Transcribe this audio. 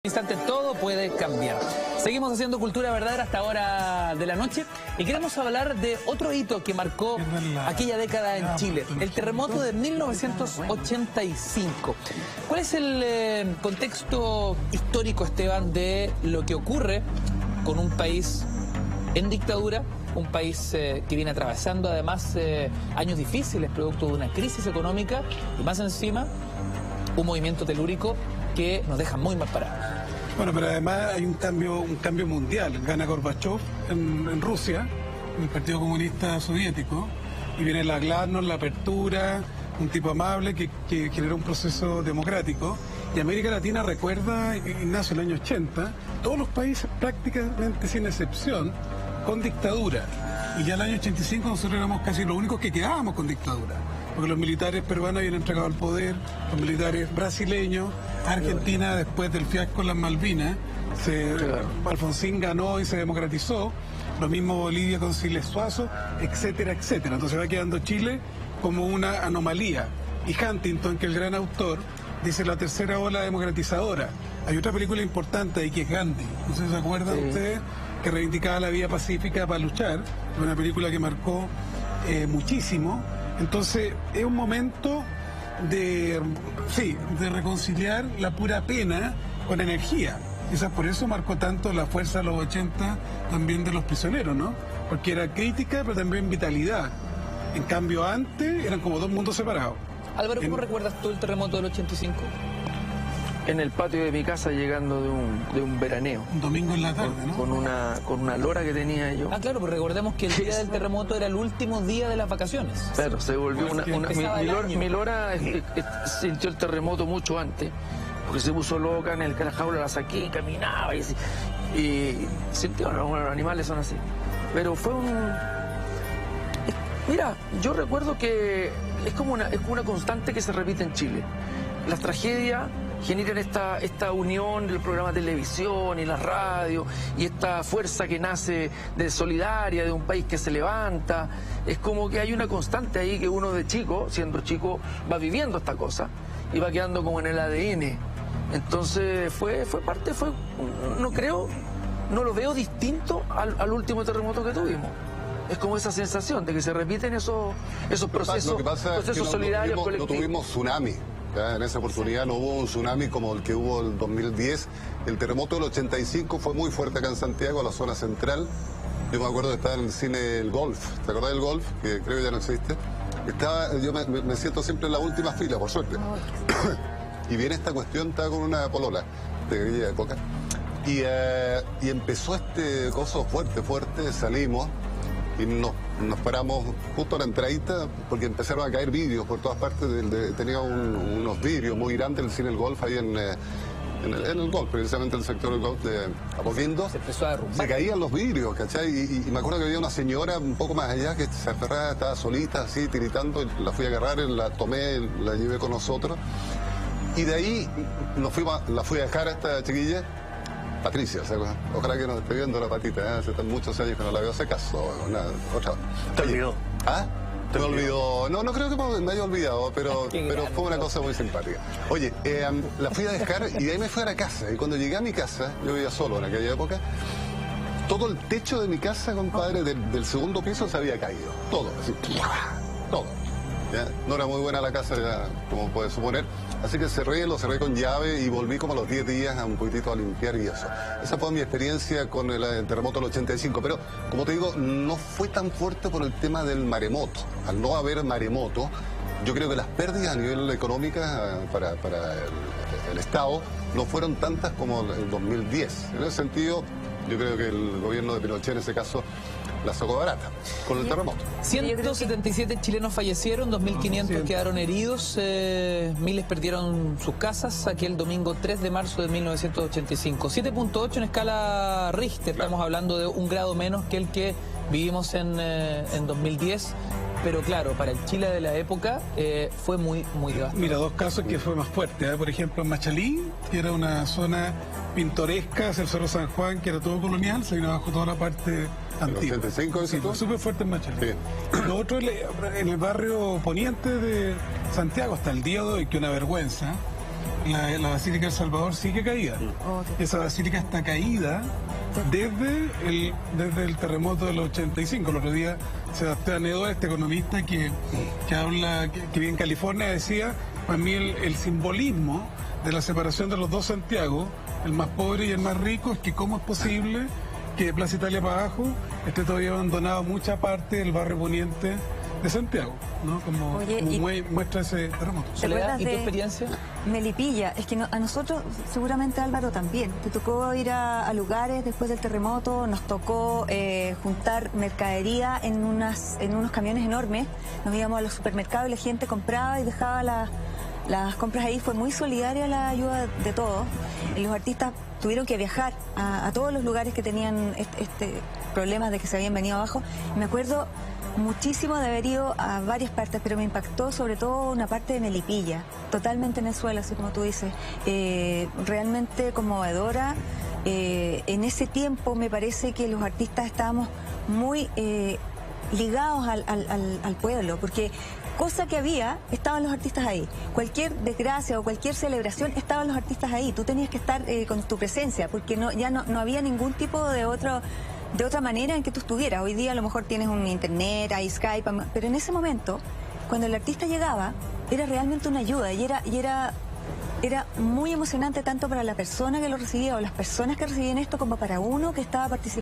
Instante todo puede cambiar. Seguimos haciendo Cultura Verdadera hasta ahora de la noche y queremos hablar de otro hito que marcó aquella década en Chile, el terremoto de 1985. ¿Cuál es el contexto histórico, Esteban, de lo que ocurre con un país en dictadura, un país que viene atravesando además años difíciles producto de una crisis económica y más encima un movimiento telúrico que nos deja muy mal parados? Bueno, pero además hay un cambio mundial. Gana Gorbachev en Rusia, en el Partido Comunista Soviético, y viene la glasnost, la apertura, un tipo amable que generó un proceso democrático. Y América Latina recuerda, Ignacio, el año 80, todos los países prácticamente sin excepción, con dictadura. Y ya el año 85 nosotros éramos casi los únicos que quedábamos con dictadura. Porque los militares peruanos habían entregado el poder, los militares brasileños, Argentina después del fiasco en las Malvinas, Alfonsín ganó y se democratizó, lo mismo Bolivia con Siles Suazo, etcétera, etcétera. Entonces va quedando Chile como una anomalía. Y Huntington, que es el gran autor, dice la tercera ola democratizadora. Hay otra película importante ahí que es Gandhi, no sé si se acuerdan ustedes, que reivindicaba la vía pacífica para luchar, una película que marcó muchísimo. Entonces es un momento de reconciliar la pura pena con energía. Quizás por eso marcó tanto la fuerza de los 80 también de los prisioneros, ¿no? Porque era crítica pero también vitalidad. En cambio antes eran como dos mundos separados. Álvaro, ¿cómo recuerdas tú el terremoto del 85? En el patio de mi casa llegando de un veraneo. Un domingo en la tarde, ¿no? Con una lora que tenía yo. Ah, claro, pero recordemos que el día del terremoto era el último día de las vacaciones. Claro, se volvió mi lora sintió el terremoto mucho antes, porque se puso loca en la jaula, la saqué, caminaba y sintió, los animales son así. Pero fue Mira, yo recuerdo que es como una constante que se repite en Chile. Las tragedias generan esta unión del programa de televisión y la radio y esta fuerza que nace de solidaria, de un país que se levanta. Es como que hay una constante ahí que uno de chico, siendo chico, va viviendo esta cosa y va quedando como en el ADN. Entonces no lo veo distinto al último terremoto que tuvimos. Es como esa sensación de que se repiten esos procesos, solidarios, colectivos. No tuvimos tsunami. En esa oportunidad no hubo un tsunami como el que hubo en el 2010. El terremoto del 85 fue muy fuerte acá en Santiago, la zona central. Yo me acuerdo de estar en el cine El Golf. ¿Te acordás del Golf? Que creo que ya no existe. Yo me siento siempre en la última fila, por suerte. Y viene esta cuestión, estaba con una polola de grilla de coca. Y empezó este coso fuerte, salimos. Y nos paramos justo a la entradita porque empezaron a caer vidrios por todas partes. Tenía unos vidrios muy grandes el cine El Golf ahí en el Golf, precisamente el sector del Golf de Apoquindo. Se empezó a derrumbar. Se caían los vidrios, ¿cachai? Y me acuerdo que había una señora un poco más allá que se aferraba, estaba solita, así, tiritando. La fui a agarrar, la tomé, la llevé con nosotros. Y de ahí la fui a dejar a esta chiquilla. Patricia, ojalá que nos esté viendo la patita, hace muchos años que no la veo, hace caso, otra. ¿Te olvidó? ¿Ah? Me olvidó. No creo que me haya olvidado, pero fue una cosa muy simpática. Oye, la fui a dejar y de ahí me fui a la casa. Y cuando llegué a mi casa, yo vivía solo en aquella época, todo el techo de mi casa, compadre, del segundo piso se había caído. Todo, así, todo. ¿Ya? No era muy buena la casa, ya, como puedes suponer. Así que lo cerré con llave y volví como a los 10 días a un poquitito a limpiar y eso. Esa fue mi experiencia con el terremoto del 85. Pero, como te digo, no fue tan fuerte por el tema del maremoto. Al no haber maremoto, yo creo que las pérdidas a nivel económico para el Estado no fueron tantas como el 2010. En ese sentido, yo creo que el gobierno de Pinochet en ese caso la sacó barata con el terremoto. 177 chilenos fallecieron, 2.500 quedaron heridos, miles perdieron sus casas aquel domingo 3 de marzo de 1985. 7.8 en escala Richter, claro. Estamos hablando de un grado menos que el que vivimos en 2010. Pero claro, para el Chile de la época fue muy devastador. Mira, dos casos que fue más fuerte. Por ejemplo, en Machalí, que era una zona pintoresca, hacia el Cerro San Juan, que era todo colonial, se vino abajo toda la parte antigua. ¿El 85? Sí, fue súper fuerte en Machalí. Sí. Lo otro, en el barrio poniente de Santiago, hasta el día de hoy, que una vergüenza, la Basílica del Salvador sigue caída. Esa basílica está caída desde el terremoto del 85. El otro día Sebastián Edo, este economista que vive en California, decía, para mí el simbolismo de la separación de los dos Santiago, el más pobre y el más rico, es que cómo es posible que de Plaza Italia para abajo esté todavía abandonado mucha parte del barrio poniente de Santiago, ¿no? Como muestra ese terremoto. Soledad, ¿y tu experiencia? Melipilla, es que a nosotros, seguramente Álvaro también, te tocó ir a lugares después del terremoto, nos tocó juntar mercadería en unos camiones enormes, nos íbamos a los supermercados y la gente compraba y dejaba las compras ahí. Fue muy solidaria la ayuda de todos. Los artistas tuvieron que viajar a todos los lugares que tenían problemas de que se habían venido abajo. Me acuerdo muchísimo de haber ido a varias partes, pero me impactó sobre todo una parte de Melipilla, totalmente en el suelo, así como tú dices, realmente conmovedora. En ese tiempo me parece que los artistas estábamos muy ligados al pueblo, porque cosa que había, estaban los artistas ahí. Cualquier desgracia o cualquier celebración, estaban los artistas ahí. Tú tenías que estar con tu presencia, porque ya no había ningún tipo de otra manera en que tú estuvieras. Hoy día a lo mejor tienes un internet, hay Skype, pero en ese momento, cuando el artista llegaba, era realmente una ayuda y era muy emocionante tanto para la persona que lo recibía o las personas que recibían esto como para uno que estaba participando.